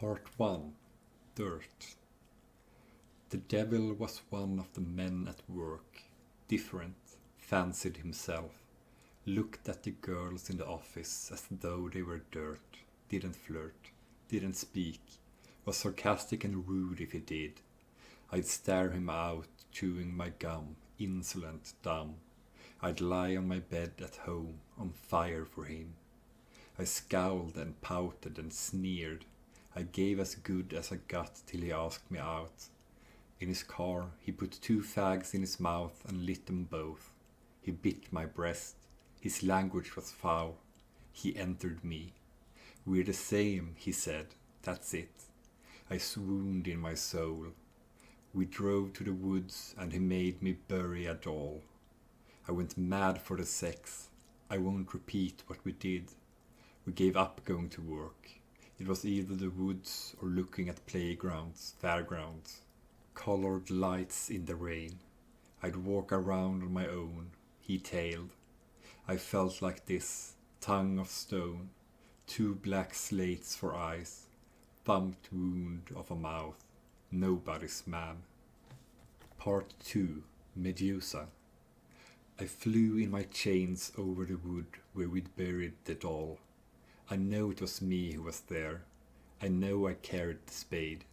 Part 1. Dirt. The devil was one of the men at work, different, fancied himself, looked at the girls in the office as though they were dirt, didn't flirt, didn't speak, was sarcastic and rude if he did. I'd stare him out, chewing my gum, insolent, dumb. I'd lie on my bed at home, on fire for him. I scowled and pouted and sneered. I gave as good as I got till he asked me out. In his car he put 2 fags in his mouth and lit them both. He bit my breast. His language was foul. He entered me. "We're the same," he said. "That's it." I swooned in my soul. We drove to the woods and he made me bury a doll. I went mad for the sex. I won't repeat what we did. We gave up going to work. It was either the woods or looking at playgrounds, fairgrounds. Colored lights in the rain. I'd walk around on my own. He tailed. I felt like this, tongue of stone, 2 black slates for eyes, thumped wound of a mouth, nobody's man. Part 2. Medusa. I flew in my chains over the wood where we'd buried the doll. I know it was me who was there. I know I carried the spade.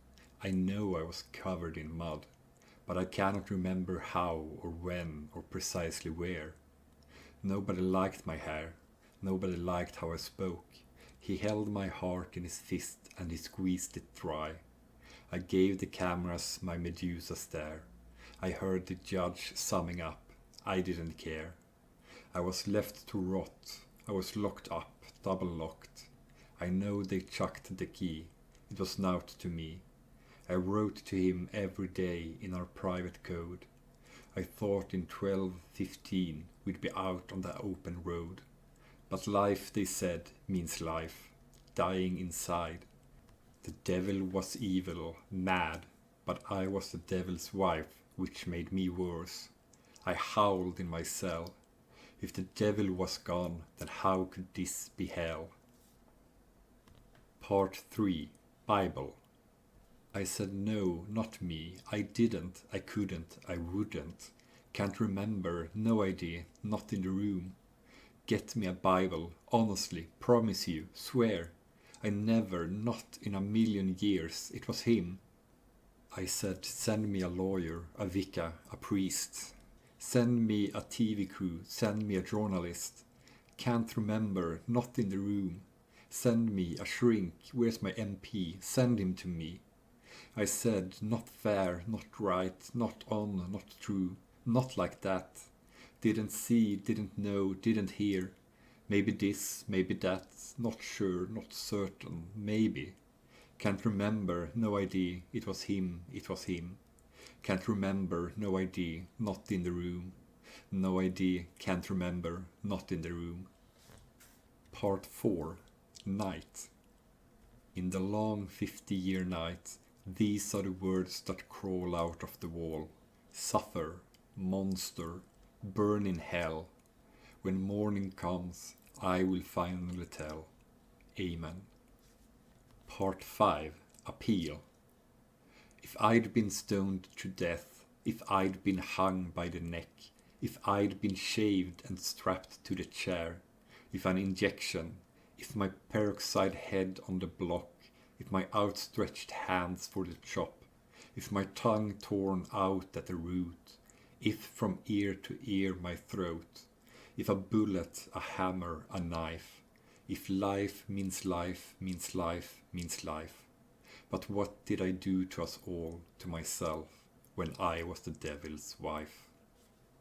I know I was covered in mud. But I cannot remember how or when or precisely where. Nobody liked my hair. Nobody liked how I spoke. He held my heart in his fist and he squeezed it dry. I gave the cameras my Medusa stare. I heard the judge summing up. I didn't care. I was left to rot. I was locked up, double locked. I know they chucked the key. It was naught to me. I wrote to him every day in our private code. I thought in 12:15 we'd be out on the open road. But life, they said, means life, dying inside. The devil was evil, mad, but I was the devil's wife, which made me worse. I howled in my cell. If the devil was gone, then how could this be hell? Part 3. Bible. I said no, not me. I didn't, I couldn't, I wouldn't. Can't remember, no idea, not in the room. Get me a Bible, honestly, promise you, swear. I never, not in a million years, it was him. I said send me a lawyer, a vicar, a priest. Send me a TV crew, send me a journalist. Can't remember, not in the room. Send me a shrink, where's my MP, send him to me. I said not fair, not right, not on, not true, not like that. Didn't see, didn't know, didn't hear. Maybe this, maybe that, not sure, not certain, maybe. Can't remember, no idea, it was him, it was him. Can't remember, no idea, not in the room. No idea, can't remember, not in the room. Part 4. Night. In the long 50-year night, these are the words that crawl out of the wall. Suffer, monster, burn in hell. When morning comes, I will finally tell. Amen. Part 5. Appeal. If I'd been stoned to death, if I'd been hung by the neck, if I'd been shaved and strapped to the chair, if an injection, if my peroxide head on the block, if my outstretched hands for the chop, if my tongue torn out at the root, if from ear to ear my throat, if a bullet, a hammer, a knife, if life means life, means life, means life. But what did I do to us all, to myself, when I was the devil's wife?